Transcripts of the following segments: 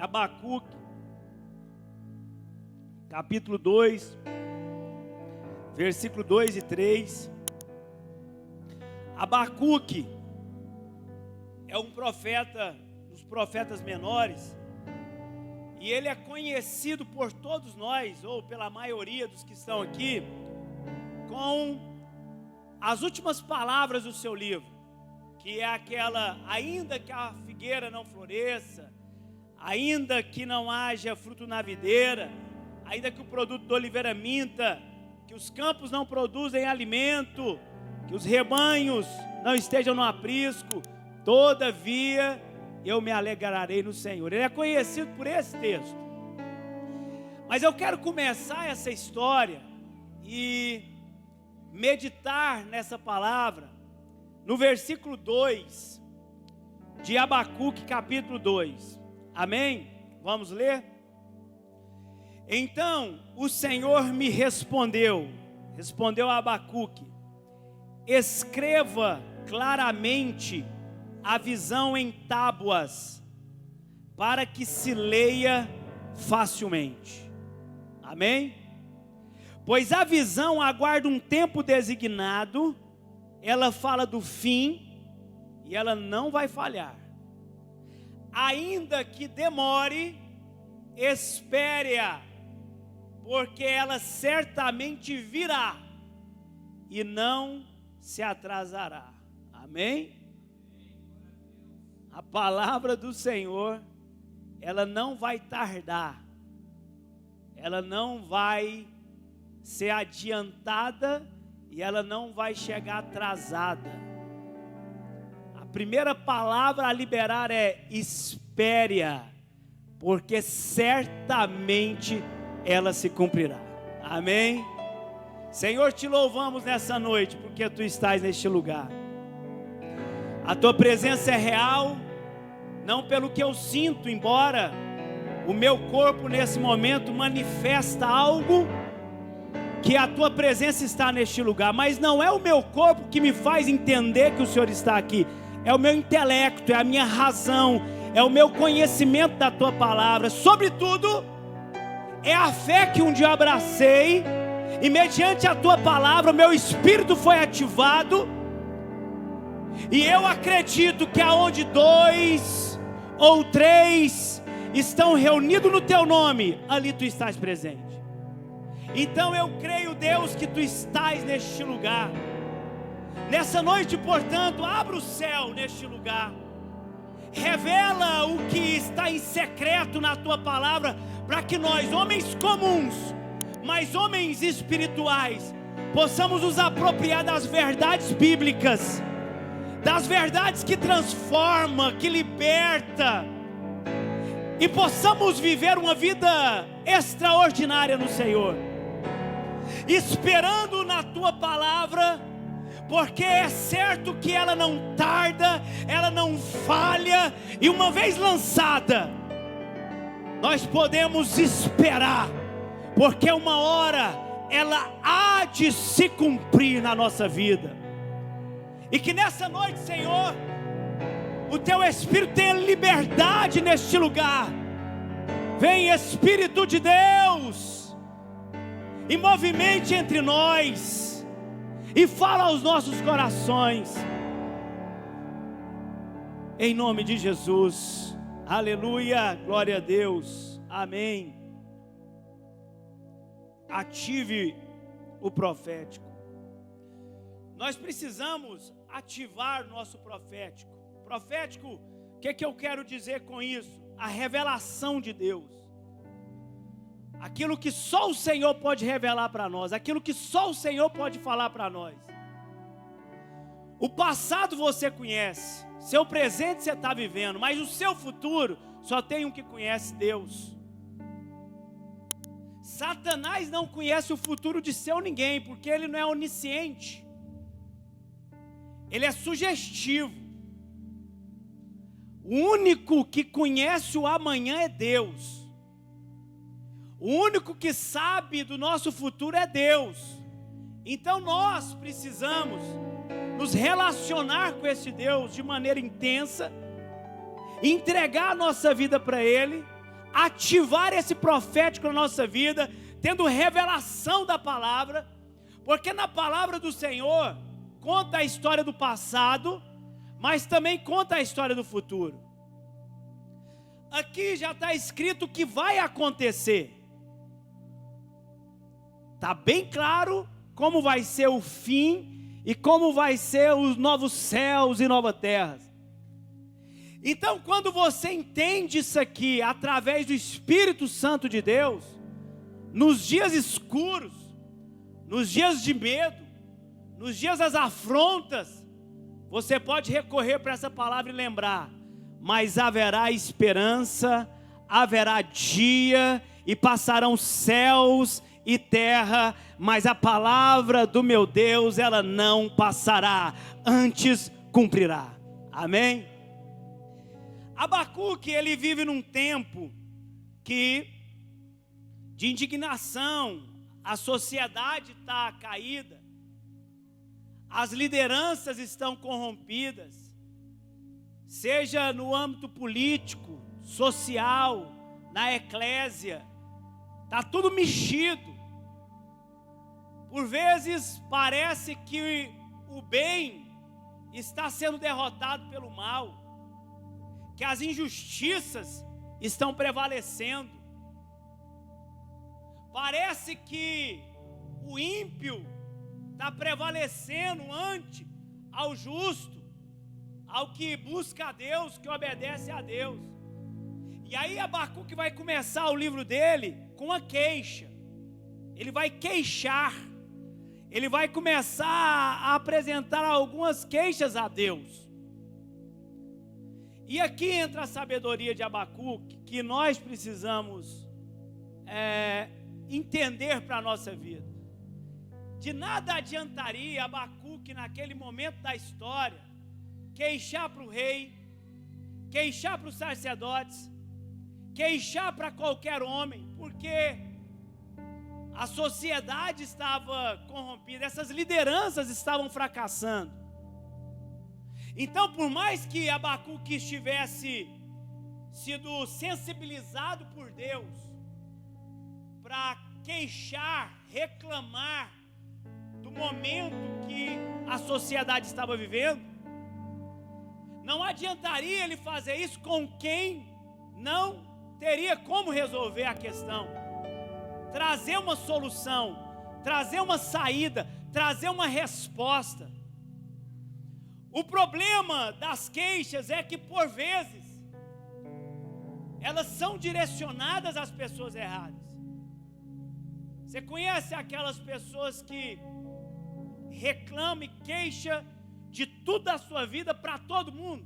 Abacuque, capítulo 2, versículo 2 e 3. Abacuque é um profeta, dos profetas menores, e ele é conhecido por todos nós, ou pela maioria dos que estão aqui, com as últimas palavras do seu livro, que é aquela: ainda que a figueira não floresça, ainda que não haja fruto na videira, ainda que o produto da oliveira minta, que os campos não produzem alimento, que os rebanhos não estejam no aprisco, todavia eu me alegrarei no Senhor. Ele é conhecido por esse texto. Mas eu quero começar essa história e meditar nessa palavra no versículo 2 de Abacuque, capítulo 2. Amém? Vamos ler? Então o Senhor me respondeu a Abacuque: escreva claramente a visão em tábuas, para que se leia facilmente. Amém? Pois a visão aguarda um tempo designado, ela fala do fim, e ela não vai falhar. Ainda que demore, espere-a, porque ela certamente virá, e não se atrasará. Amém? A palavra do Senhor, ela não vai tardar, ela não vai ser adiantada, e ela não vai chegar atrasada. A primeira palavra a liberar é: espere-a, porque certamente ela se cumprirá. Amém? Senhor, te louvamos nessa noite, porque tu estás neste lugar. A tua presença é real, não pelo que eu sinto, embora o meu corpo nesse momento manifesta algo, que a tua presença está neste lugar, mas não é o meu corpo que me faz entender que o Senhor está aqui, é o meu intelecto, é a minha razão, é o meu conhecimento da tua palavra. Sobretudo, é a fé que um dia abracei, e mediante a tua palavra, o meu espírito foi ativado, e eu acredito que aonde 2 ou 3 estão reunidos no teu nome, ali tu estás presente. Então eu creio, Deus, que tu estás neste lugar. Nessa noite, portanto, abra o céu neste lugar, revela o que está em secreto na tua palavra, para que nós, homens comuns, mas homens espirituais, possamos nos apropriar das verdades bíblicas, das verdades que transforma, que liberta, e possamos viver uma vida extraordinária no Senhor, esperando na tua palavra, porque é certo que ela não tarda, ela não falha, e uma vez lançada, nós podemos esperar, porque uma hora ela há de se cumprir na nossa vida. E que nessa noite, Senhor, o teu Espírito tenha liberdade neste lugar. Vem, Espírito de Deus, e movimente entre nós, e fala aos nossos corações, em nome de Jesus. Aleluia, glória a Deus, amém. Ative o profético. Nós precisamos ativar o nosso profético. Profético, o que eu quero dizer com isso? A revelação de Deus, aquilo que só o Senhor pode revelar para nós, aquilo que só o Senhor pode falar para nós. O passado você conhece, seu presente você está vivendo, mas o seu futuro só tem um que conhece: Deus. Satanás não conhece o futuro de seu ninguém, porque ele não é onisciente, ele é sugestivo. O único que conhece o amanhã é Deus. O único que sabe do nosso futuro é Deus. Então nós precisamos nos relacionar com esse Deus de maneira intensa, entregar a nossa vida para Ele, ativar esse profético na nossa vida, tendo revelação da palavra, porque na palavra do Senhor conta a história do passado, mas também conta a história do futuro. Aqui já está escrito o que vai acontecer. Está bem claro como vai ser o fim e como vai ser os novos céus e novas terras. Então, quando você entende isso aqui através do Espírito Santo de Deus, nos dias escuros, nos dias de medo, nos dias das afrontas, você pode recorrer para essa palavra e lembrar: mas haverá esperança, haverá dia, e passarão céus e terra, mas a palavra do meu Deus, ela não passará, antes cumprirá. Amém? Abacuque, ele vive num tempo de indignação, a sociedade está caída, as lideranças estão corrompidas, seja no âmbito político, social, na eclésia, está tudo mexido. Por vezes parece que o bem está sendo derrotado pelo mal, que as injustiças estão prevalecendo. Parece que o ímpio está prevalecendo ante ao justo, ao que busca a Deus, que obedece a Deus. E aí Abacuque vai começar o livro dele com uma queixa. Ele vai queixar, ele vai começar a apresentar algumas queixas a Deus. E aqui entra a sabedoria de Abacuque, que nós precisamos entender para a nossa vida. De nada adiantaria Abacuque, naquele momento da história, queixar para o rei, queixar para os sacerdotes, queixar para qualquer homem, porque a sociedade estava corrompida, essas lideranças estavam fracassando. Então, por mais que Abacuque estivesse sido sensibilizado por Deus para queixar, reclamar do momento que a sociedade estava vivendo, não adiantaria ele fazer isso com quem não teria como resolver a questão, trazer uma solução, trazer uma saída, trazer uma resposta. O problema das queixas é que, por vezes, elas são direcionadas às pessoas erradas. Você conhece aquelas pessoas que reclamam e queixam de tudo da sua vida para todo mundo?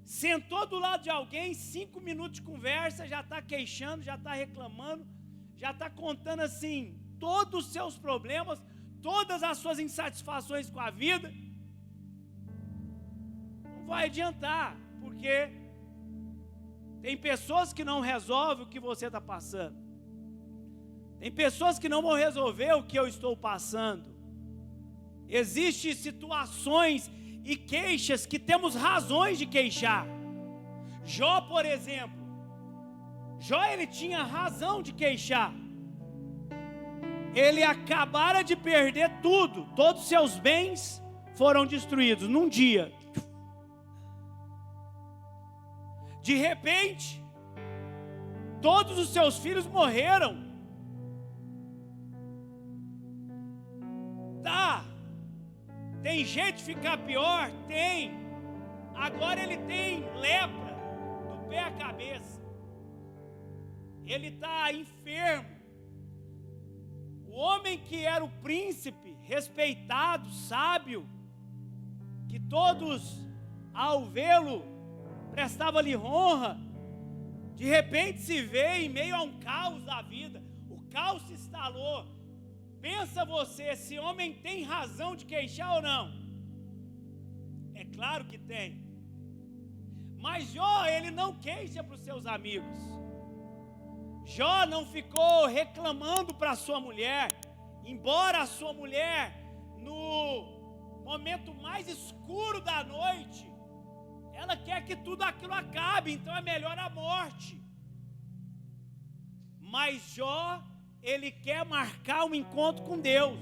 Sentou do lado de alguém, 5 minutos de conversa, já está queixando, já está reclamando, já está contando assim, todos os seus problemas, todas as suas insatisfações com a vida. Não vai adiantar, porque tem pessoas que não resolvem o que você está passando. Tem pessoas que não vão resolver o que eu estou passando. Existem situações e queixas que temos razões de queixar. Jó, por exemplo, Jó, ele tinha razão de queixar. Ele acabara de perder tudo, todos os seus bens foram destruídos num dia. De repente, todos os seus filhos morreram. Tá, tem jeito de ficar pior? Tem. Agora ele tem lepra do pé à cabeça. Ele está enfermo. O homem que era o príncipe, respeitado, sábio, que todos ao vê-lo prestavam-lhe honra, de repente se vê em meio a um caos da vida. O caos se instalou. Pensa você, esse homem tem razão de queixar ou não? É claro que tem. Mas Jó, ele não queixa para os seus amigos. Jó não ficou reclamando para a sua mulher, embora a sua mulher, no momento mais escuro da noite, ela quer que tudo aquilo acabe, então é melhor a morte. Mas Jó, ele quer marcar um encontro com Deus.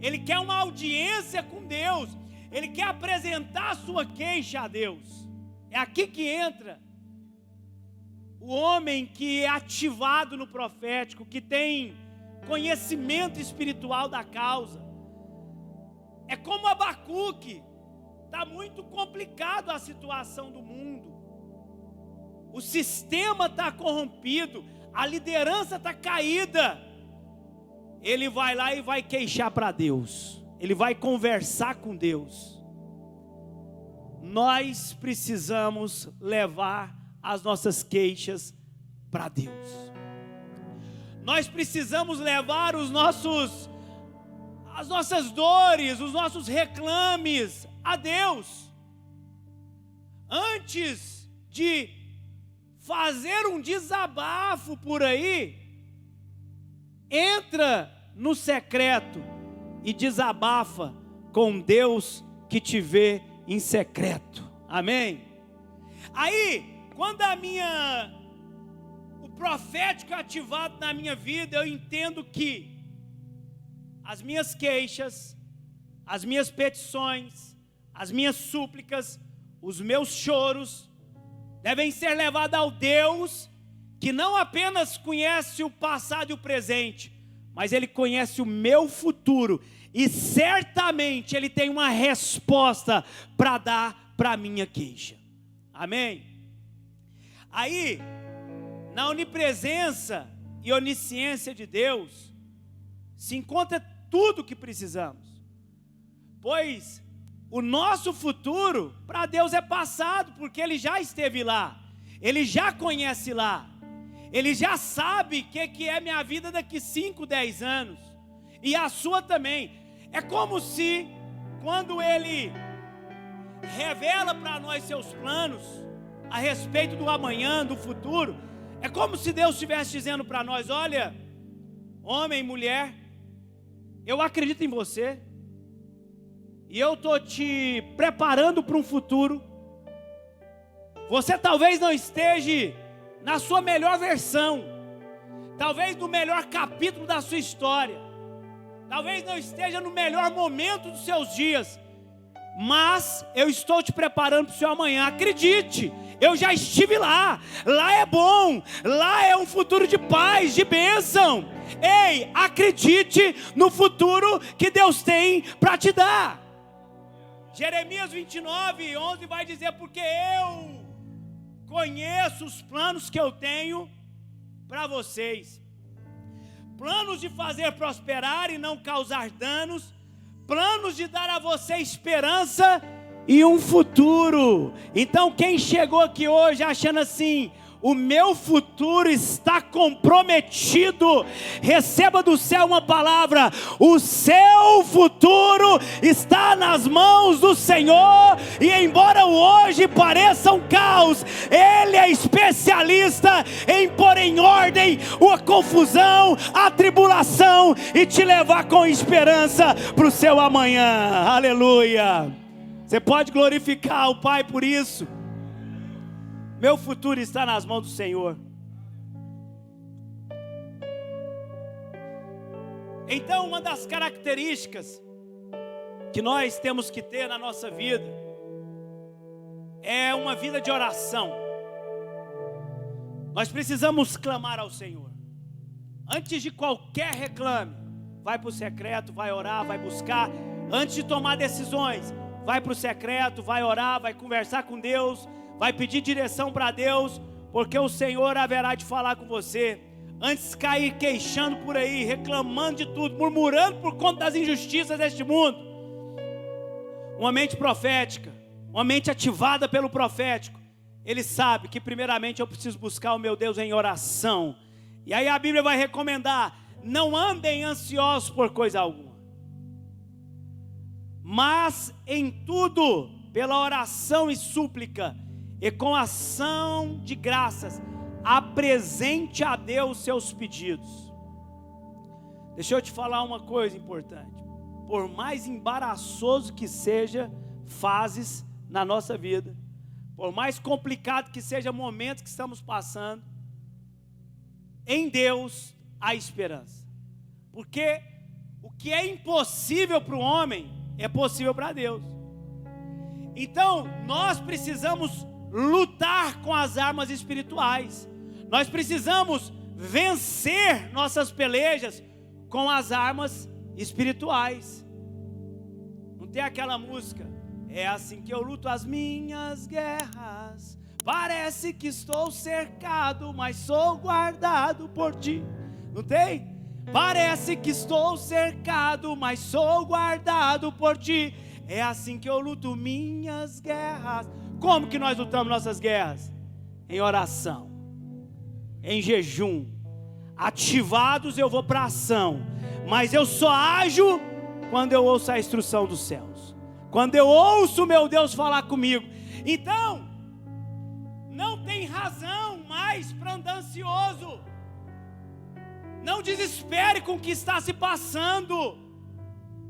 Ele quer uma audiência com Deus. Ele quer apresentar a sua queixa a Deus. É aqui que entra o homem que é ativado no profético, que tem conhecimento espiritual da causa. É como Abacuque. Está muito complicado a situação do mundo. O sistema está corrompido. A liderança está caída. Ele vai lá e vai queixar para Deus. Ele vai conversar com Deus. Nós precisamos levar as nossas queixas para Deus. Nós precisamos levar as nossas dores, os nossos reclames a Deus. Antes de fazer um desabafo por aí, entra no secreto e desabafa com Deus que te vê em secreto. Amém? Aí, quando o profético é ativado na minha vida, eu entendo que as minhas queixas, as minhas petições, as minhas súplicas, os meus choros, devem ser levados ao Deus que não apenas conhece o passado e o presente, mas Ele conhece o meu futuro, e certamente Ele tem uma resposta para dar para a minha queixa. Amém? Aí, na onipresença e onisciência de Deus, se encontra tudo o que precisamos, pois o nosso futuro para Deus é passado, porque Ele já esteve lá, Ele já conhece lá, Ele já sabe o que é minha vida daqui 5, 10 anos, e a sua também. É como se, quando Ele revela para nós seus planos a respeito do amanhã, do futuro, é como se Deus estivesse dizendo para nós: olha, homem, mulher, eu acredito em você, e eu estou te preparando para um futuro. Você talvez não esteja na sua melhor versão, talvez no melhor capítulo da sua história, talvez não esteja no melhor momento dos seus dias, mas eu estou te preparando para o seu amanhã. Acredite, eu já estive lá. Lá é bom, lá é um futuro de paz, de bênção. Ei, acredite no futuro que Deus tem para te dar. Jeremias 29, 11 vai dizer: porque eu conheço os planos que eu tenho para vocês, planos de fazer prosperar e não causar danos, planos de dar a você esperança e um futuro. Então, quem chegou aqui hoje achando assim: o meu futuro está comprometido, receba do céu uma palavra: o seu futuro está nas mãos do Senhor, e embora o hoje pareça um caos, Ele é especialista em pôr em ordem a confusão, a tribulação, e te levar com esperança para o seu amanhã. Aleluia! Você pode glorificar o Pai por isso. Meu futuro está nas mãos do Senhor. Então, uma das características que nós temos que ter na nossa vida é uma vida de oração. Nós precisamos clamar ao Senhor. Antes de qualquer reclame, vai para o secreto, vai orar, vai buscar. Antes de tomar decisões, vai para o secreto, vai orar, vai conversar com Deus, vai pedir direção para Deus, porque o Senhor haverá de falar com você. Antes de cair queixando por aí, reclamando de tudo, murmurando por conta das injustiças deste mundo, uma mente profética, uma mente ativada pelo profético, ele sabe que primeiramente eu preciso buscar o meu Deus em oração. E aí a Bíblia vai recomendar: não andem ansiosos por coisa alguma, mas em tudo, pela oração e súplica, e com ação de graças, apresente a Deus seus pedidos. Deixa eu te falar uma coisa importante. Por mais embaraçoso que seja fases na nossa vida, por mais complicado que seja momentos que estamos passando, em Deus há esperança. Porque o que é impossível para o homem é possível para Deus. Então, nós precisamos lutar com as armas espirituais. Nós precisamos vencer nossas pelejas com as armas espirituais. Não tem aquela música? É assim que eu luto as minhas guerras. Parece que estou cercado, mas sou guardado por ti. Não tem? Parece que estou cercado, mas sou guardado por ti. É assim que eu luto minhas guerras. Como que nós lutamos nossas guerras? Em oração, em jejum. Ativados eu vou para ação, mas eu só ajo quando eu ouço a instrução dos céus, quando eu ouço meu Deus falar comigo. Então, não tem razão mais para andar ansioso. Não desespere com o que está se passando.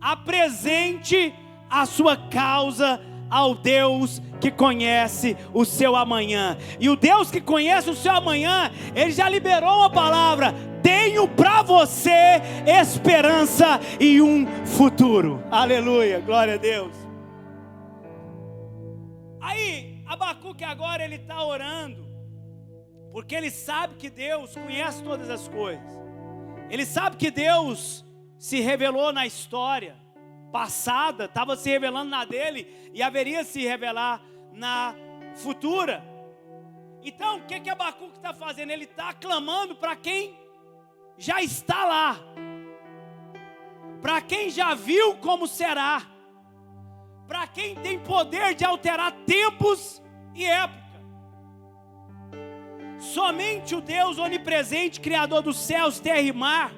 Apresente a sua causa ao Deus que conhece o seu amanhã. E o Deus que conhece o seu amanhã, Ele já liberou uma palavra: tenho para você esperança e um futuro. Aleluia, glória a Deus. Aí, Abacuque agora ele está orando, porque ele sabe que Deus conhece todas as coisas. Ele sabe que Deus se revelou na história passada, estava se revelando na dele e haveria se revelar na futura. Então, o que Abacuque está fazendo? Ele está clamando para quem já está lá, para quem já viu como será, para quem tem poder de alterar tempos e época. Somente o Deus onipresente, Criador dos céus, terra e mar,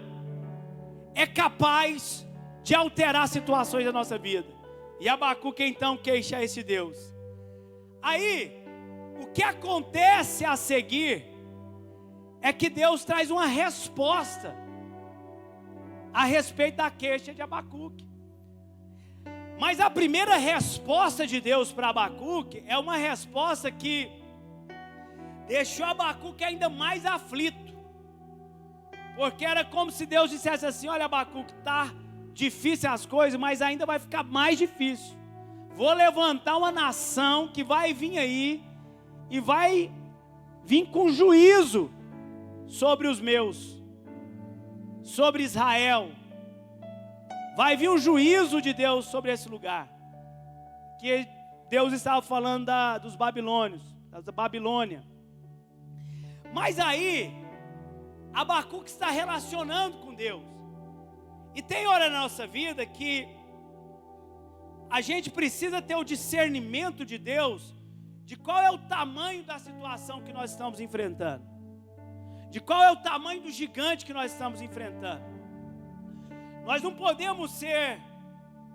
é capaz de alterar situações da nossa vida. E Abacuque então queixa esse Deus. Aí, o que acontece a seguir é que Deus traz uma resposta a respeito da queixa de Abacuque. Mas a primeira resposta de Deus para Abacuque é uma resposta que deixou Abacuque ainda mais aflito, porque era como se Deus dissesse assim: olha, Abacuque, está difícil as coisas, mas ainda vai ficar mais difícil. Vou levantar uma nação que vai vir aí e vai vir com juízo sobre os meus, sobre Israel. Vai vir um juízo de Deus sobre esse lugar, que Deus estava falando dos babilônios, da Babilônia. Mas aí Abacuque está relacionando com Deus. E tem hora na nossa vida que a gente precisa ter o discernimento de Deus, de qual é o tamanho da situação que nós estamos enfrentando, de qual é o tamanho do gigante que nós estamos enfrentando. Nós não podemos ser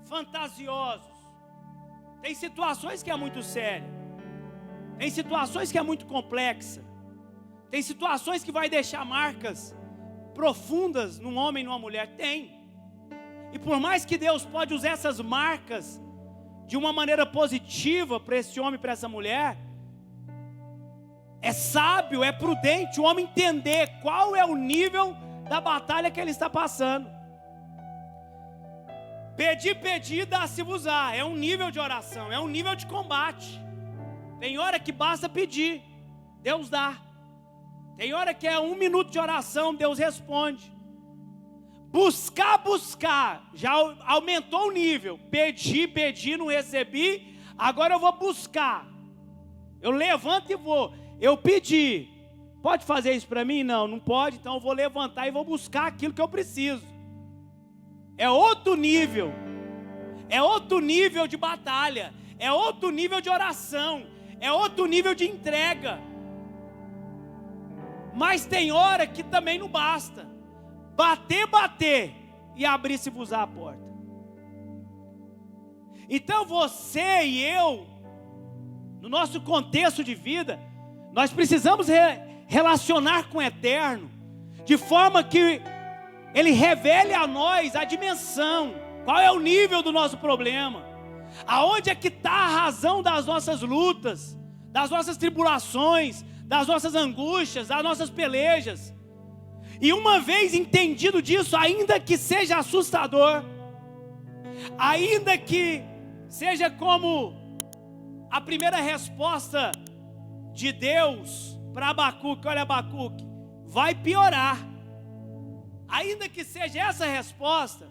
fantasiosos. Tem situações que é muito séria, tem situações que é muito complexa, tem situações que vai deixar marcas profundas num homem e numa mulher. Tem. E por mais que Deus pode usar essas marcas de uma maneira positiva para esse homem e para essa mulher, é sábio, é prudente o homem entender qual é o nível da batalha que ele está passando. Pedir, dá-se-vos-á. É um nível de oração, é um nível de combate. Tem hora que basta pedir, Deus dá. Tem hora que é 1 minuto de oração, Deus responde. Buscar, já aumentou o nível. Pedi, não recebi, agora eu vou buscar. Eu levanto e vou. Eu pedi, pode fazer isso para mim? Não pode, então eu vou levantar e vou buscar aquilo que eu preciso. É outro nível, é outro nível de batalha, é outro nível de oração, é outro nível de entrega. Mas tem hora que também não basta. Bater e abrir-se-vos-á a porta. Então você e eu, no nosso contexto de vida, nós precisamos relacionar com o Eterno, de forma que Ele revele a nós a dimensão, qual é o nível do nosso problema, aonde é que está a razão das nossas lutas, das nossas tribulações, das nossas angústias, das nossas pelejas. E uma vez entendido disso, ainda que seja assustador, ainda que seja como a primeira resposta de Deus para Abacuque: olha, Abacuque, vai piorar. Ainda que seja essa resposta,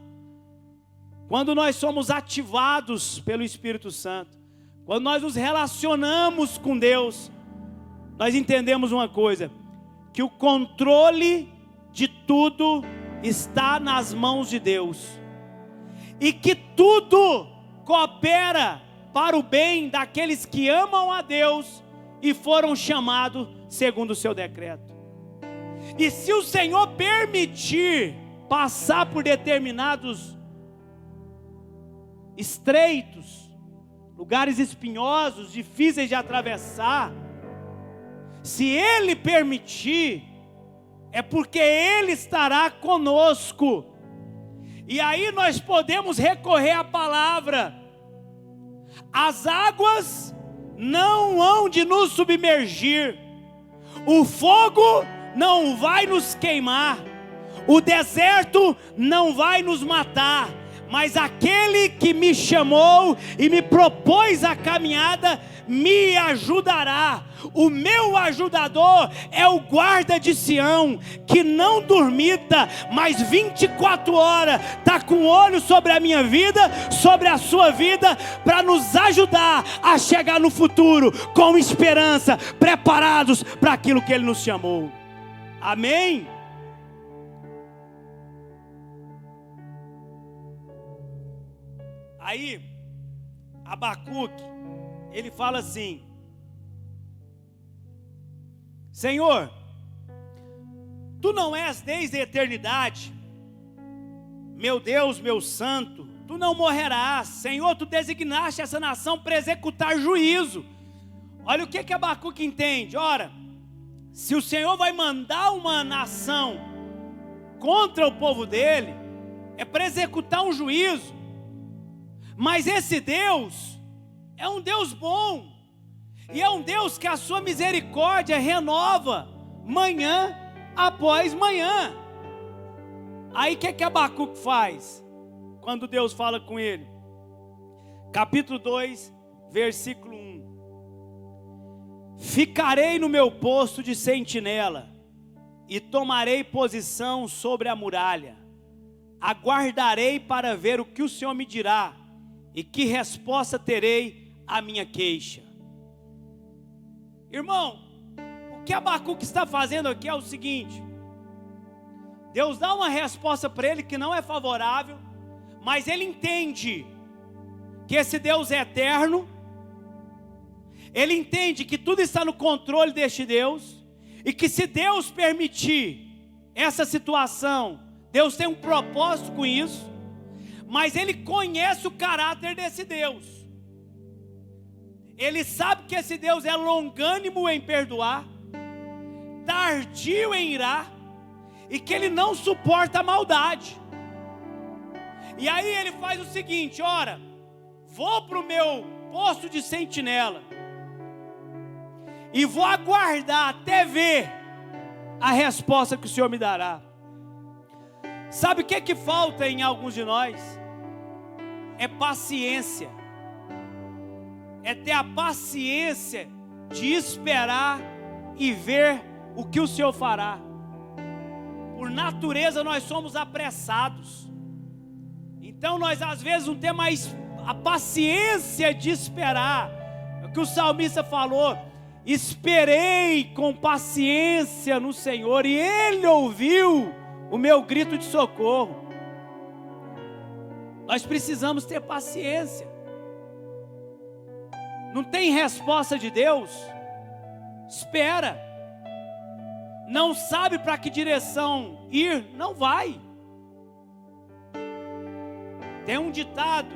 quando nós somos ativados pelo Espírito Santo, quando nós nos relacionamos com Deus, nós entendemos uma coisa: que o controle de tudo está nas mãos de Deus, e que tudo coopera para o bem daqueles que amam a Deus e foram chamados segundo o seu decreto. E se o Senhor permitir passar por determinados estreitos, lugares espinhosos, difíceis de atravessar, se Ele permitir, é porque Ele estará conosco. E aí nós podemos recorrer à palavra: as águas não hão de nos submergir, o fogo não vai nos queimar, o deserto não vai nos matar, mas aquele que me chamou e me propôs a caminhada me ajudará. O meu ajudador é o guarda de Sião, que não dormita, mas 24 horas está com o olho sobre a minha vida, sobre a sua vida, para nos ajudar a chegar no futuro com esperança, preparados para aquilo que Ele nos chamou. Amém? Aí, Abacuque, ele fala assim: Senhor, Tu não és desde a eternidade, meu Deus, meu santo, Tu não morrerás. Senhor, Tu designaste essa nação para executar juízo. Olha o que Abacuque entende. Ora, se o Senhor vai mandar uma nação contra o povo dele, é para executar um juízo. Mas esse Deus é um Deus bom, e é um Deus que a sua misericórdia renova manhã após manhã. Aí o que Abacuque faz quando Deus fala com ele? Capítulo 2, versículo 1: Ficarei no meu posto de sentinela e tomarei posição sobre a muralha, aguardarei para ver o que o Senhor me dirá e que resposta terei à minha queixa. Irmão, o que Abacuque está fazendo aqui é o seguinte: Deus dá uma resposta para ele que não é favorável, mas ele entende que esse Deus é eterno, ele entende que tudo está no controle deste Deus, e que se Deus permitir essa situação, Deus tem um propósito com isso. Mas ele conhece o caráter desse Deus. Ele sabe que esse Deus é longânimo em perdoar, tardio em irar, e que ele não suporta a maldade. E aí ele faz o seguinte: ora, vou para o meu posto de sentinela e vou aguardar até ver a resposta que o Senhor me dará. Sabe o que falta em alguns de nós? É paciência, é ter a paciência de esperar e ver o que o Senhor fará. Por natureza nós somos apressados, então nós às vezes não temos mais a paciência de esperar. É o que o salmista falou: esperei com paciência no Senhor e Ele ouviu o meu grito de socorro. Nós precisamos ter paciência. Não tem resposta de Deus? Espera. Não sabe para que direção ir? Não vai. Tem um ditado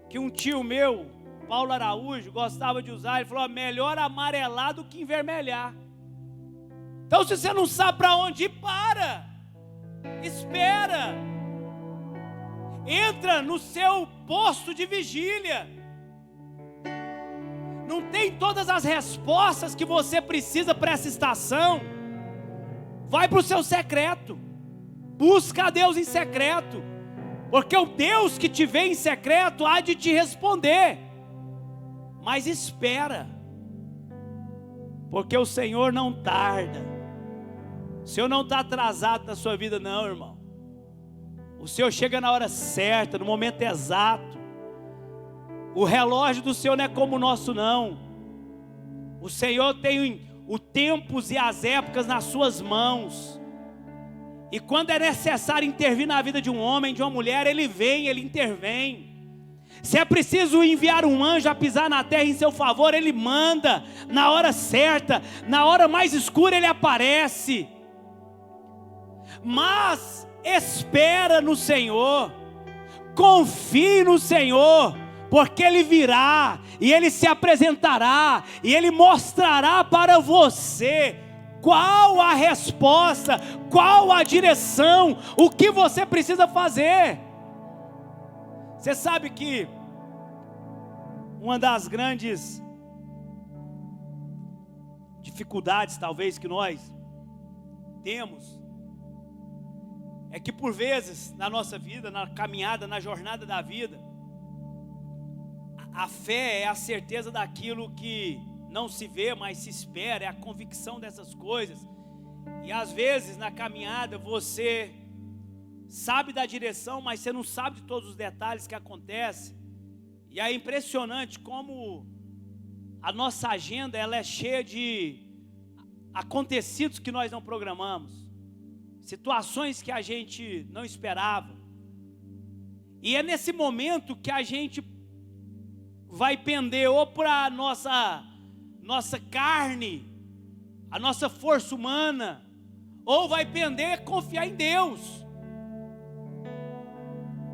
que um tio meu, Paulo Araújo, gostava de usar. Ele falou: melhor amarelar do que envermelhar. Então, se você não sabe para onde ir, para. Espera. Entra no seu posto de vigília. Não tem todas as respostas que você precisa para essa estação. Vai para o seu secreto. Busca a Deus em secreto. Porque o Deus que te vê em secreto há de te responder. Mas espera. Porque o Senhor não tarda. O Senhor não está atrasado na sua vida não, irmão. O Senhor chega na hora certa, no momento exato. O relógio do Senhor não é como o nosso não. O Senhor tem os tempos e as épocas nas suas mãos. E quando é necessário intervir na vida de um homem, de uma mulher, Ele vem, Ele intervém. Se é preciso enviar um anjo a pisar na terra em seu favor, Ele manda, na hora certa, na hora mais escura Ele aparece. Mas espera no Senhor, confie no Senhor, porque Ele virá, e Ele se apresentará, e Ele mostrará para você qual a resposta, qual a direção, o que você precisa fazer. Você sabe que uma das grandes dificuldades talvez que nós temos é que por vezes na nossa vida, na caminhada, na jornada da vida, a fé é a certeza daquilo que não se vê, mas se espera, é a convicção dessas coisas. E às vezes na caminhada você sabe da direção, mas você não sabe de todos os detalhes que acontecem. E é impressionante como a nossa agenda ela é cheia de acontecidos que nós não programamos, situações que a gente não esperava. E é nesse momento que a gente vai pender ou para a nossa carne, a nossa força humana, ou vai pender confiar em Deus.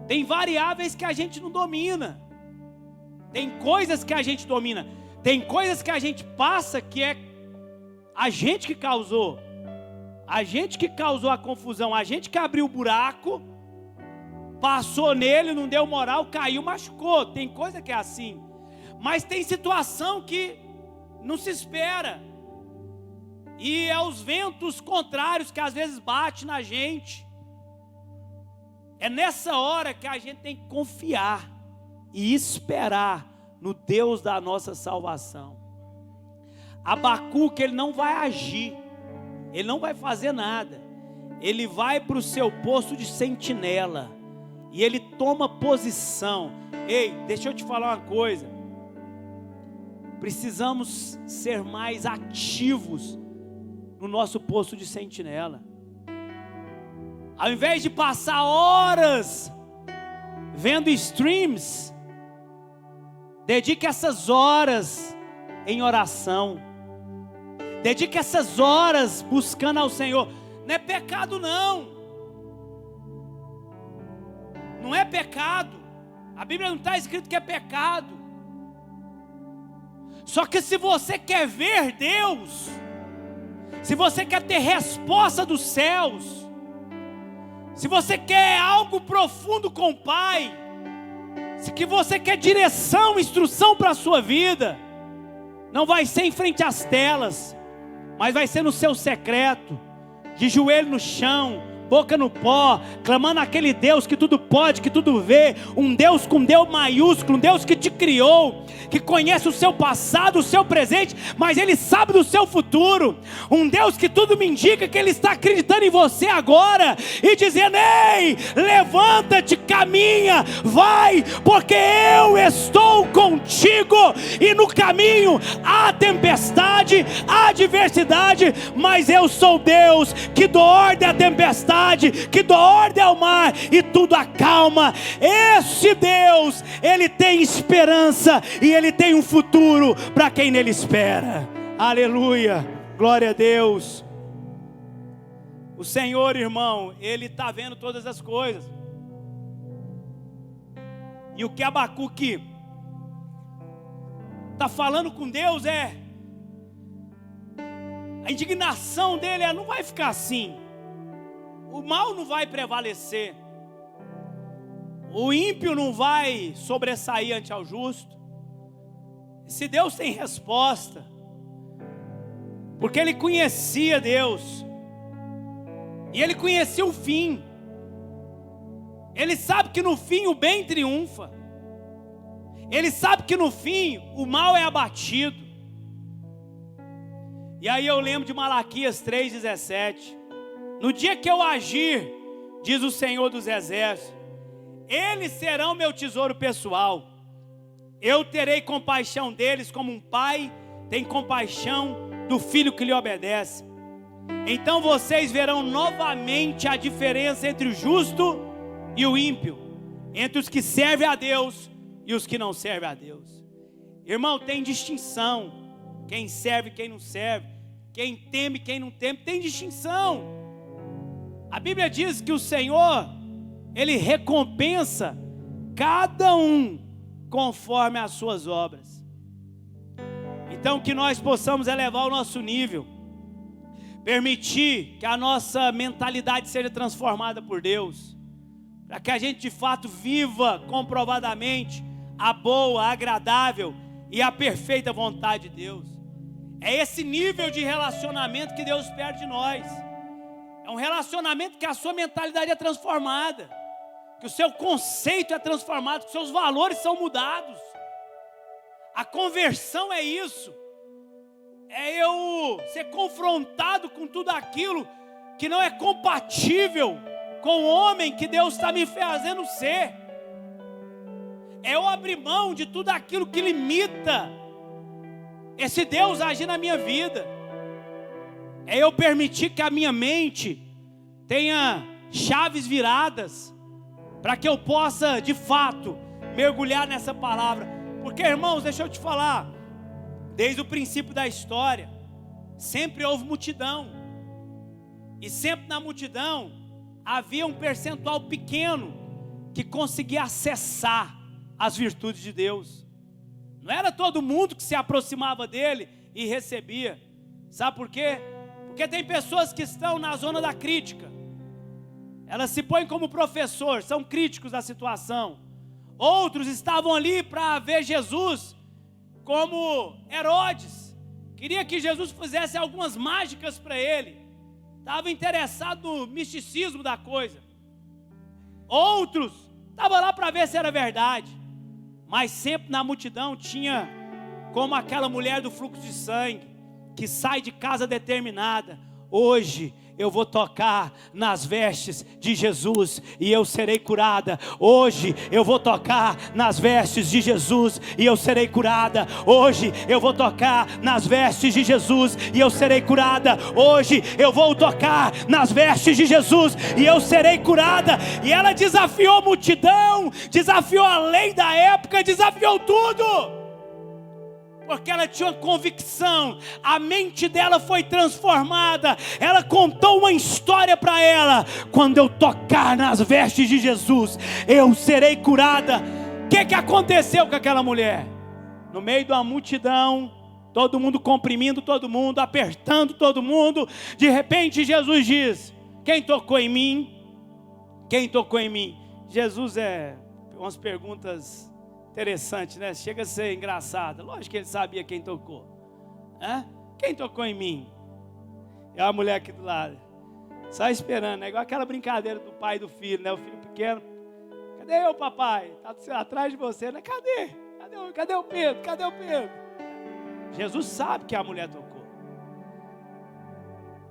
Tem variáveis que a gente não domina, tem coisas que a gente domina, tem coisas que a gente passa que é a gente que causou, a gente que causou a confusão, a gente que abriu o buraco, passou nele, não deu moral, caiu, machucou. Tem coisa que é assim, mas tem situação que não se espera, e é os ventos contrários que às vezes batem na gente. É nessa hora que a gente tem que confiar e esperar no Deus da nossa salvação. Abacuque, ele não vai agir, ele não vai fazer nada, ele vai para o seu posto de sentinela, e ele toma posição. Ei, deixa eu te falar uma coisa, precisamos ser mais ativos no nosso posto de sentinela. Ao invés de passar horas vendo streams, dedique essas horas em oração, dedique essas horas buscando ao Senhor. Não é pecado não, não é pecado, a Bíblia não está escrito que é pecado. Só que se você quer ver Deus, se você quer ter resposta dos céus, se você quer algo profundo com o Pai, se que você quer direção, instrução para a sua vida, não vai ser em frente às telas, mas vai ser no seu secreto, de joelho no chão, boca no pó, clamando aquele Deus que tudo pode, que tudo vê, um Deus com Deus maiúsculo, um Deus que te criou, que conhece o seu passado, o seu presente, mas Ele sabe do seu futuro, um Deus que tudo me indica que Ele está acreditando em você agora, e dizendo: ei, levanta-te, caminha, vai, porque eu estou contigo, e no caminho há tempestade, há adversidade, mas eu sou Deus, que dou ordem à tempestade, que dou ordem ao mar e tudo acalma. Esse Deus, Ele tem esperança e Ele tem um futuro para quem nele espera. Aleluia, glória a Deus. O Senhor, irmão, Ele está vendo todas as coisas. E o que Abacuque está falando com Deus é, a indignação dele é: não vai ficar assim, o mal não vai prevalecer, o ímpio não vai sobressair ante ao justo. Se Deus tem resposta, porque ele conhecia Deus, E ele conhecia o fim. Ele sabe que no fim o bem triunfa. Ele sabe que no fim o mal é abatido. E aí eu lembro de Malaquias 3,17. No dia que eu agir, diz o Senhor dos Exércitos, eles serão meu tesouro pessoal. Eu terei compaixão deles como um pai tem compaixão do filho que lhe obedece. Então vocês verão novamente a diferença entre o justo e o ímpio, entre os que servem a Deus e os que não servem a Deus. Irmão, tem distinção. Quem serve e quem não serve, quem teme e quem não teme, tem distinção. A Bíblia diz que o Senhor, Ele recompensa cada um conforme as suas obras. Então que nós possamos elevar o nosso nível, permitir que a nossa mentalidade seja transformada por Deus, para que a gente de fato viva comprovadamente a boa, a agradável e a perfeita vontade de Deus. É esse nível de relacionamento que Deus espera de nós. É um relacionamento que a sua mentalidade é transformada, que o seu conceito é transformado, que os seus valores são mudados. A conversão é isso. É eu ser confrontado com tudo aquilo que não é compatível com o homem que Deus está me fazendo ser. É eu abrir mão de tudo aquilo que limita esse Deus agir na minha vida. É eu permitir que a minha mente tenha chaves viradas, para que eu possa de fato mergulhar nessa palavra. Porque, irmãos, deixa eu te falar, desde o princípio da história, sempre houve multidão, e sempre na multidão havia um percentual pequeno que conseguia acessar as virtudes de Deus. Não era todo mundo que se aproximava dele e recebia. Sabe por quê? Porque tem pessoas que estão na zona da crítica. Elas se põem como professor, são críticos da situação. Outros estavam ali para ver Jesus, como Herodes. Queria que Jesus fizesse algumas mágicas para ele. Estava interessado no misticismo da coisa. Outros estavam lá para ver se era verdade. Mas sempre na multidão tinha como aquela mulher do fluxo de sangue, que sai de casa determinada: hoje eu vou tocar nas vestes de Jesus e eu serei curada. Hoje eu vou tocar nas vestes de Jesus e eu serei curada. Hoje eu vou tocar nas vestes de Jesus e eu serei curada. Hoje eu vou tocar nas vestes de Jesus e eu serei curada. E ela desafiou a multidão, desafiou a lei da época, desafiou tudo. Porque ela tinha uma convicção, a mente dela foi transformada. Ela contou uma história para ela: quando eu tocar nas vestes de Jesus, eu serei curada. O que aconteceu com aquela mulher? No meio de uma multidão, todo mundo comprimindo todo mundo, apertando todo mundo, de repente Jesus diz: quem tocou em mim? Quem tocou em mim? Jesus umas perguntas interessante, né? Chega a ser engraçado. Lógico que ele sabia quem tocou. Quem tocou em mim? É a mulher aqui do lado, só esperando, igual aquela brincadeira do pai e do filho, né? O filho pequeno: cadê o papai? Está atrás de você, né? Cadê o Pedro? Cadê o Pedro? Jesus sabe que a mulher tocou.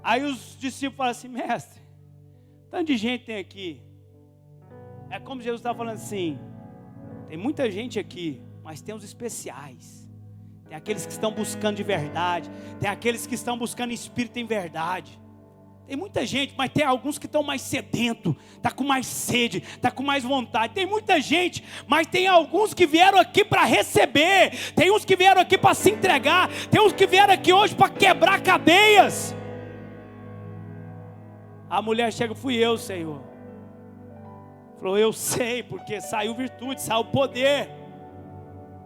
Aí os discípulos falam assim: mestre, tanto de gente tem aqui. É como Jesus está falando assim: tem muita gente aqui, mas tem os especiais. Tem aqueles que estão buscando de verdade. Tem aqueles que estão buscando espírito em verdade. Tem muita gente, mas tem alguns que estão mais sedentos, está com mais sede, está com mais vontade. Tem muita gente, mas tem alguns que vieram aqui para receber. Tem uns que vieram aqui para se entregar. Tem uns que vieram aqui hoje para quebrar cadeias. A mulher chega: fui eu, Senhor. Falou: eu sei, porque saiu virtude, saiu poder.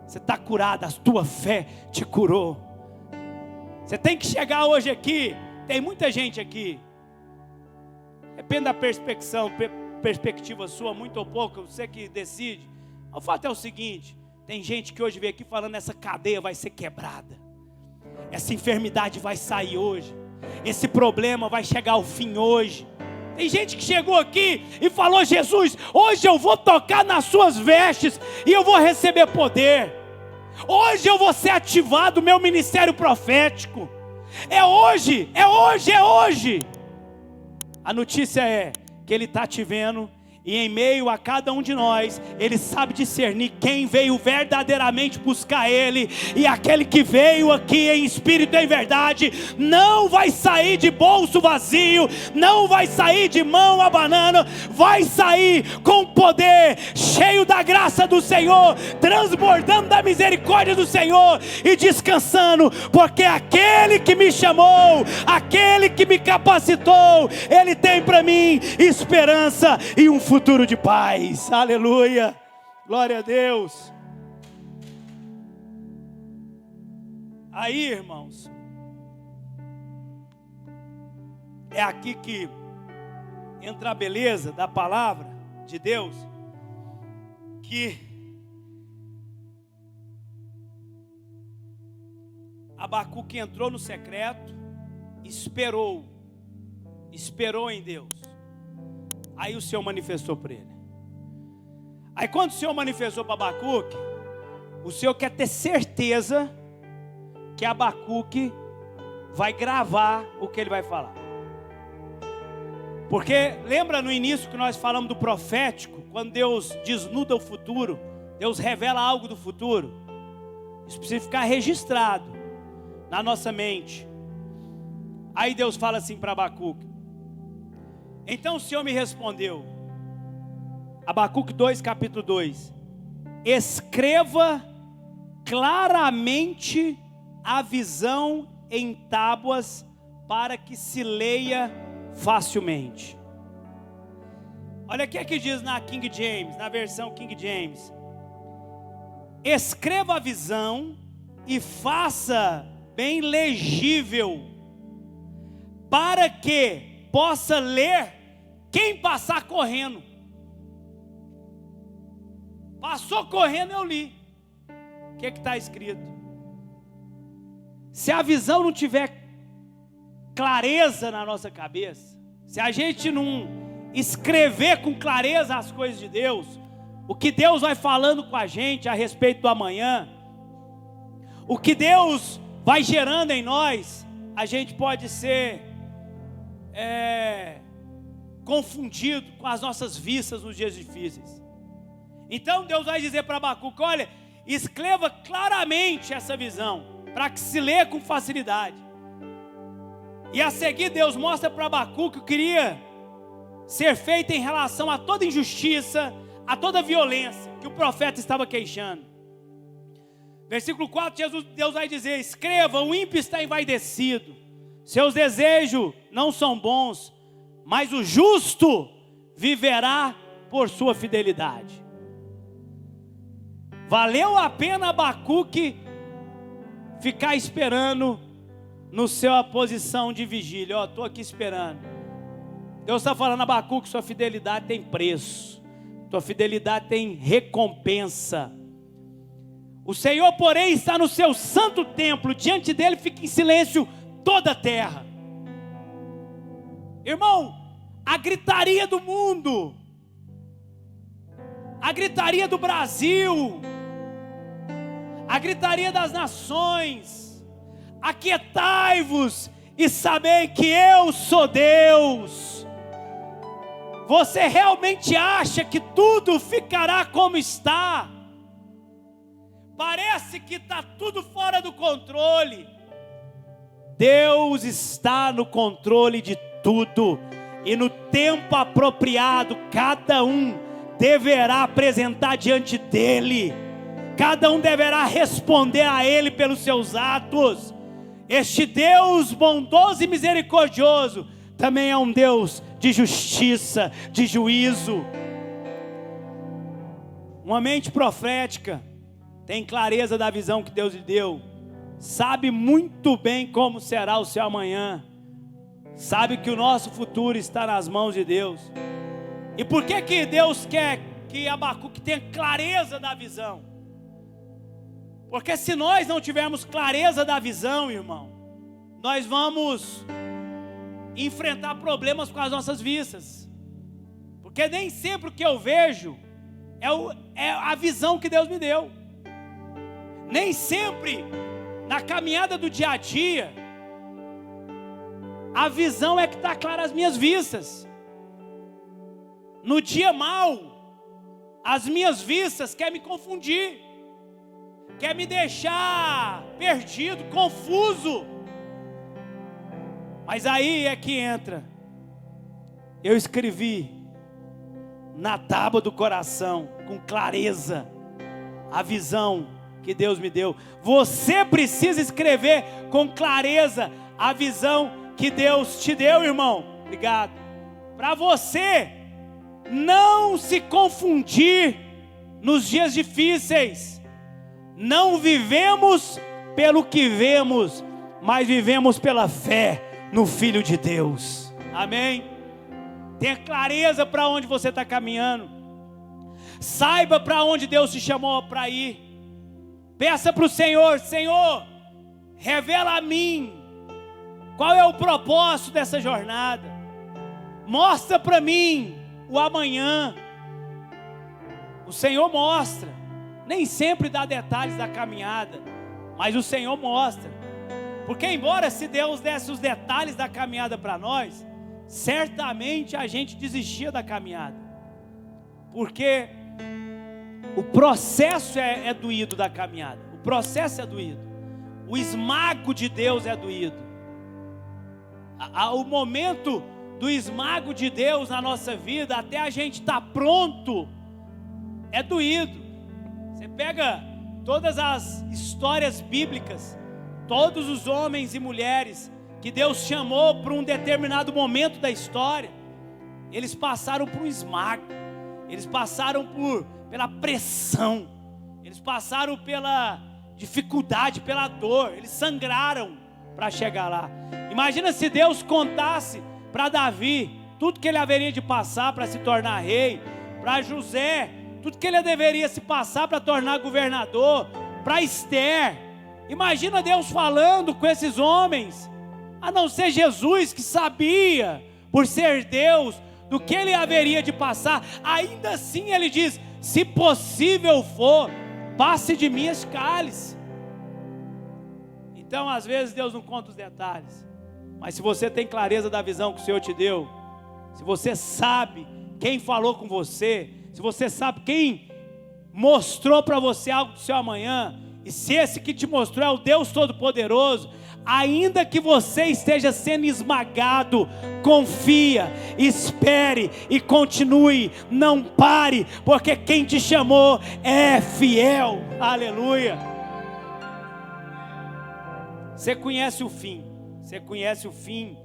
Você está curada, a tua fé te curou. Você tem que chegar hoje aqui. Tem muita gente aqui, depende da perspectiva sua, muito ou pouco, você que decide. O fato é o seguinte: tem gente que hoje veio aqui falando: essa cadeia vai ser quebrada, essa enfermidade vai sair hoje, esse problema vai chegar ao fim hoje. Tem gente que chegou aqui e falou: Jesus, hoje eu vou tocar nas suas vestes e eu vou receber poder. Hoje eu vou ser ativado o meu ministério profético. É hoje, é hoje, é hoje. A notícia é que Ele está te vendo. E em meio a cada um de nós, Ele sabe discernir quem veio verdadeiramente buscar Ele. E aquele que veio aqui em espírito e em verdade, não vai sair de bolso vazio, não vai sair de mão abanando, vai sair com poder, cheio da graça do Senhor, transbordando da misericórdia do Senhor e descansando, porque aquele que me chamou, aquele que me capacitou, Ele tem para mim esperança e um futuro de paz. Aleluia, glória a Deus. Aí, irmãos, é aqui que entra a beleza da palavra de Deus, que Abacuque entrou no secreto, esperou em Deus. Aí o Senhor manifestou para ele. Aí quando o Senhor manifestou para Abacuque, o Senhor quer ter certeza que Abacuque vai gravar o que ele vai falar. Porque lembra no início que nós falamos do profético, quando Deus desnuda o futuro, Deus revela algo do futuro. Isso precisa ficar registrado na nossa mente. Aí Deus fala assim para Abacuque. Então o Senhor me respondeu, Abacuque 2, capítulo 2: escreva claramente a visão em tábuas, para que se leia facilmente. Olha o que diz na King James, na versão King James: escreva a visão e faça bem legível, para que possa ler quem passar correndo. Passou correndo, eu li. O que está escrito? Se a visão não tiver clareza na nossa cabeça, se a gente não escrever com clareza as coisas de Deus, o que Deus vai falando com a gente a respeito do amanhã, o que Deus vai gerando em nós, a gente pode ser confundido com as nossas vistas nos dias difíceis. Então Deus vai dizer para Abacuque: olha, escreva claramente essa visão, para que se lê com facilidade. E a seguir Deus mostra para Abacuque o que queria ser feito em relação a toda injustiça, a toda violência que o profeta estava queixando. Versículo 4, Deus vai dizer: escreva, o ímpio está envaidecido, seus desejos não são bons, mas o justo viverá por sua fidelidade. Valeu a pena Abacuque ficar esperando no sua posição de vigília. Estou aqui esperando. Deus está falando: Abacuque, sua fidelidade tem preço, sua fidelidade tem recompensa. O Senhor, porém, está no seu santo templo, diante dele fica em silêncio toda a terra. Irmão, a gritaria do mundo, a gritaria do Brasil, a gritaria das nações: aquietai-vos e sabei que eu sou Deus. Você realmente acha que tudo ficará como está? Parece que está tudo fora do controle. Deus está no controle de tudo, e no tempo apropriado cada um deverá apresentar diante dele, cada um deverá responder a ele pelos seus atos. Este Deus bondoso e misericordioso também é um Deus de justiça, de juízo. Uma mente profética tem clareza da visão que Deus lhe deu, sabe muito bem como será o seu amanhã, sabe que o nosso futuro está nas mãos de Deus. E por que Deus quer que Abacuque tenha clareza da visão? Porque se nós não tivermos clareza da visão, irmão, nós vamos enfrentar problemas com as nossas vistas, porque nem sempre o que eu vejo é a visão que Deus me deu. Nem sempre na caminhada do dia a dia a visão é que está clara às minhas vistas. No dia mau, as minhas vistas querem me confundir, quer me deixar perdido, confuso. Mas aí é que entra. Eu escrevi na tábua do coração, com clareza, a visão que Deus me deu. Você precisa escrever com clareza a visão que Deus te deu, irmão. Obrigado. Para você não se confundir nos dias difíceis. Não vivemos pelo que vemos, mas vivemos pela fé no Filho de Deus. Amém? Tenha clareza para onde você está caminhando. Saiba para onde Deus te chamou para ir. Peça para o Senhor: Senhor, revela a mim qual é o propósito dessa jornada. Mostra para mim o amanhã. O Senhor mostra. Nem sempre dá detalhes da caminhada, mas o Senhor mostra. Porque embora se Deus desse os detalhes da caminhada para nós, certamente a gente desistia da caminhada. Porque o processo é doído da caminhada. O processo é doído. O esmago de Deus é doído. O momento do esmago de Deus na nossa vida, até a gente estar pronto, é doído. Você pega todas as histórias bíblicas, todos os homens e mulheres que Deus chamou para um determinado momento da história, eles passaram por um esmago, eles passaram pela pressão, eles passaram pela dificuldade, pela dor, eles sangraram para chegar lá. Imagina se Deus contasse para Davi tudo que ele haveria de passar para se tornar rei, para José, tudo que ele deveria se passar para tornar governador, para Esther. Imagina Deus falando com esses homens, a não ser Jesus, que sabia, por ser Deus, do que ele haveria de passar. Ainda assim ele diz: se possível for, passe de mim esse cálice. Então às vezes Deus não conta os detalhes, mas se você tem clareza da visão que o Senhor te deu, se você sabe quem falou com você, se você sabe quem mostrou para você algo do seu amanhã, e se esse que te mostrou é o Deus Todo-Poderoso, ainda que você esteja sendo esmagado, confia, espere e continue, não pare, porque quem te chamou é fiel. Aleluia. Você conhece o fim, você conhece o fim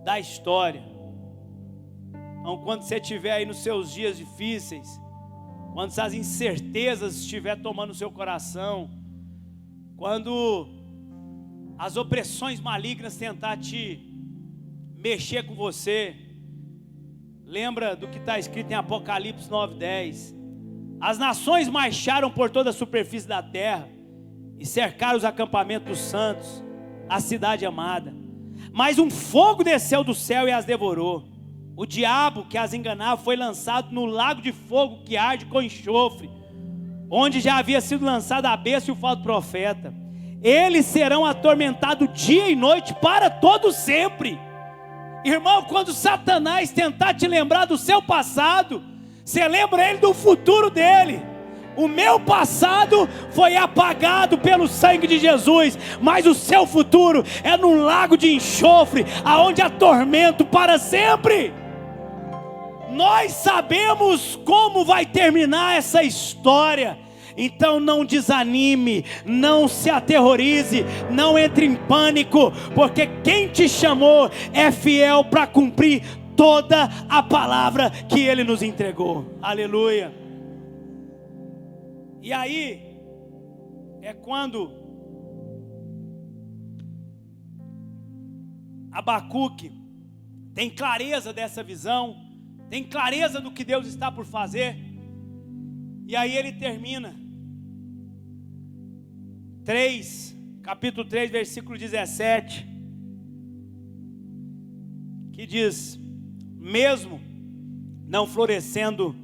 da história. Então, quando você estiver aí nos seus dias difíceis, quando essas incertezas estiver tomando o seu coração, quando as opressões malignas tentar te mexer com você, lembra do que está escrito em Apocalipse 9:10. As nações marcharam por toda a superfície da terra e cercaram os acampamentos dos santos, a cidade amada. Mas um fogo desceu do céu e as devorou. O diabo que as enganava foi lançado no lago de fogo que arde com enxofre, onde já havia sido lançado a besta e o falso profeta. Eles serão atormentados dia e noite para todo sempre. Irmão, quando Satanás tentar te lembrar do seu passado, você lembra ele do futuro dele. O meu passado foi apagado pelo sangue de Jesus, mas o seu futuro é num lago de enxofre, aonde há tormento para sempre. Nós sabemos como vai terminar essa história. Então não desanime, não se aterrorize, não entre em pânico, porque quem te chamou é fiel para cumprir toda a palavra que Ele nos entregou. Aleluia. E aí é quando Abacuque tem clareza dessa visão, tem clareza do que Deus está por fazer. E aí ele termina capítulo 3, versículo 17, que diz: mesmo não florescendo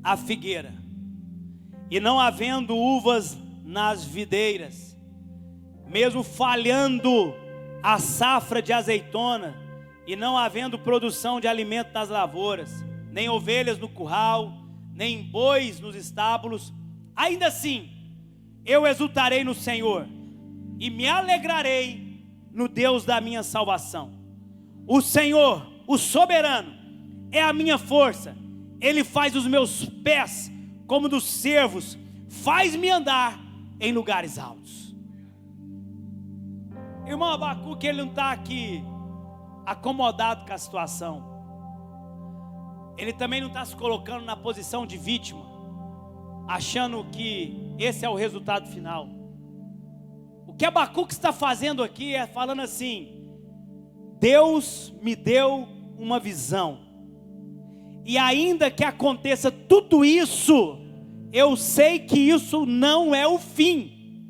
a figueira, e não havendo uvas nas videiras, mesmo falhando a safra de azeitona, e não havendo produção de alimento nas lavouras, nem ovelhas no curral, nem bois nos estábulos, ainda assim eu exultarei no Senhor, e me alegrarei no Deus da minha salvação. O Senhor, o soberano, é a minha força. Ele faz os meus pés como dos cervos, faz-me andar em lugares altos. Irmão Abacuque, ele não está aqui acomodado com a situação. Ele também não está se colocando na posição de vítima, achando que esse é o resultado final. O que Abacuque está fazendo aqui é falando assim: Deus me deu uma visão, e ainda que aconteça tudo isso, eu sei que isso não é o fim,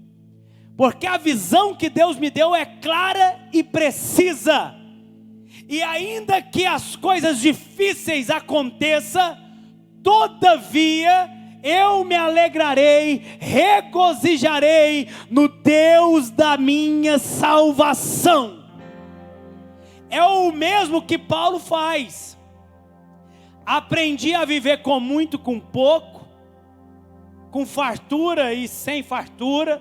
porque a visão que Deus me deu é clara e precisa. E ainda que as coisas difíceis aconteçam, todavia eu me alegrarei, regozijarei no Deus da minha salvação. É o mesmo que Paulo faz. Aprendi a viver com muito, com pouco, com fartura e sem fartura.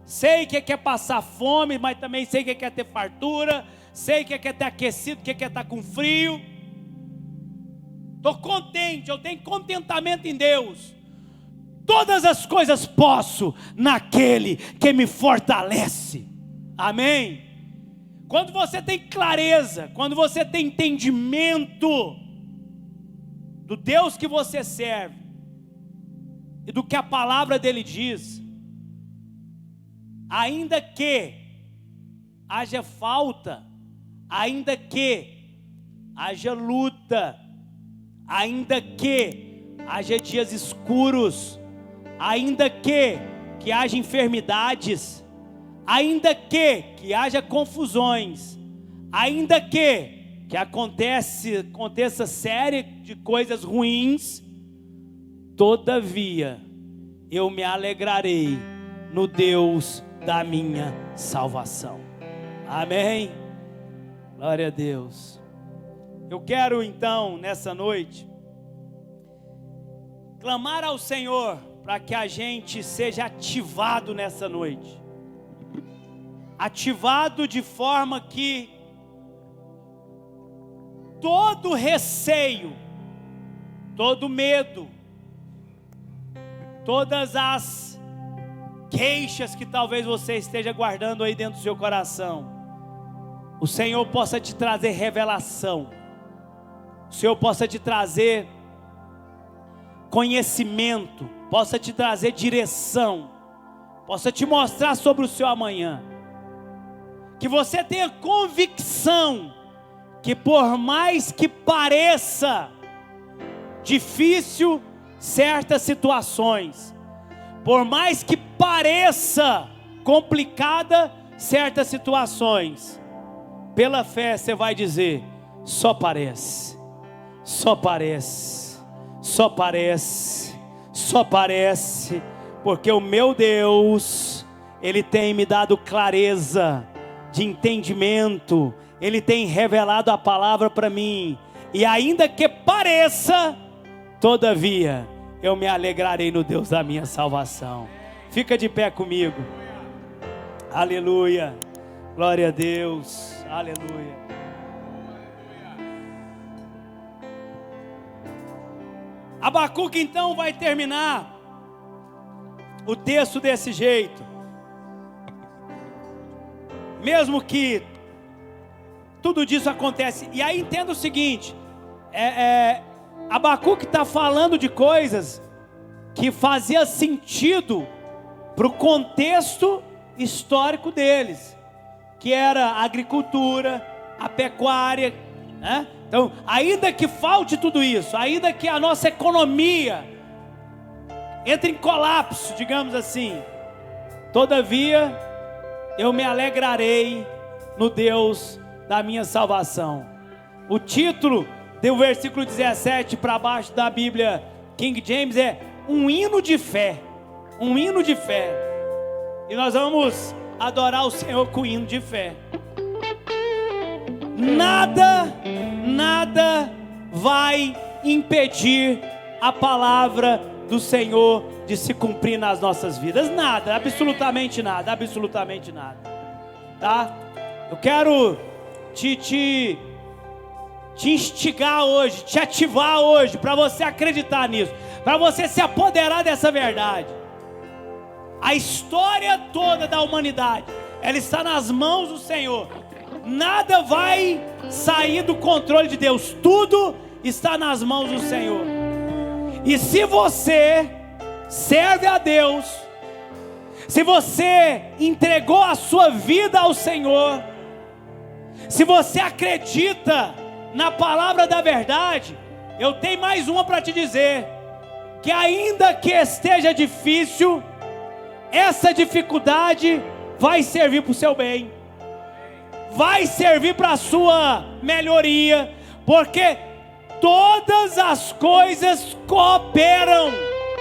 Sei que é passar fome, mas também sei que é ter fartura. Sei que é ter aquecido, que é estar com frio. Estou contente, eu tenho contentamento em Deus. Todas as coisas posso naquele que me fortalece. Amém? Quando você tem clareza, quando você tem entendimento do Deus que você serve e do que a palavra dele diz, ainda que haja falta, ainda que haja luta, ainda que haja dias escuros, ainda que haja enfermidades, ainda que haja confusões, ainda que aconteça série de coisas ruins, todavia eu me alegrarei no Deus da minha salvação. Amém? Glória a Deus. Eu quero então nessa noite clamar ao Senhor para que a gente seja ativado nessa noite. Ativado de forma que todo receio, todo medo, todas as queixas que talvez você esteja guardando aí dentro do seu coração, o Senhor possa te trazer revelação, o Senhor possa te trazer conhecimento, possa te trazer direção, possa te mostrar sobre o seu amanhã. Que você tenha convicção que por mais que pareça difícil certas situações, por mais que pareça complicada certas situações, pela fé você vai dizer: só parece, só parece, só parece, só parece, porque o meu Deus, Ele tem me dado clareza de entendimento, Ele tem revelado a palavra para mim, e ainda que pareça, todavia eu me alegrarei no Deus da minha salvação. Fica de pé comigo. Aleluia, glória a Deus, aleluia. Abacuque então vai terminar o texto desse jeito. Mesmo que tudo disso acontece, e aí entenda o seguinte, Abacuque está falando de coisas que fazia sentido para o contexto histórico deles, que era a agricultura, a pecuária, né? Então, ainda que falte tudo isso, ainda que a nossa economia entre em colapso, digamos assim, todavia eu me alegrarei no Deus da minha salvação. O título do versículo 17 para baixo da Bíblia King James é um hino de fé. Um hino de fé. E nós vamos adorar o Senhor com hino de fé. Nada vai impedir a palavra do Senhor de se cumprir nas nossas vidas. Nada, absolutamente nada, absolutamente nada. Tá? Eu quero te instigar hoje, te ativar hoje, para você acreditar nisso, para você se apoderar dessa verdade. A história toda da humanidade, ela está nas mãos do Senhor. Nada vai sair do controle de Deus. Tudo está nas mãos do Senhor. E se você serve a Deus, se você entregou a sua vida ao Senhor, se você acredita na palavra da verdade, eu tenho mais uma para te dizer: que ainda que esteja difícil, essa dificuldade vai servir para o seu bem, vai servir para a sua melhoria, porque todas as coisas cooperam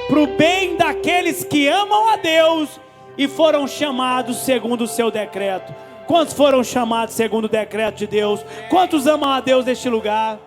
para o bem daqueles que amam a Deus e foram chamados segundo o seu decreto. Quantos foram chamados segundo o decreto de Deus? Quantos amam a Deus neste lugar?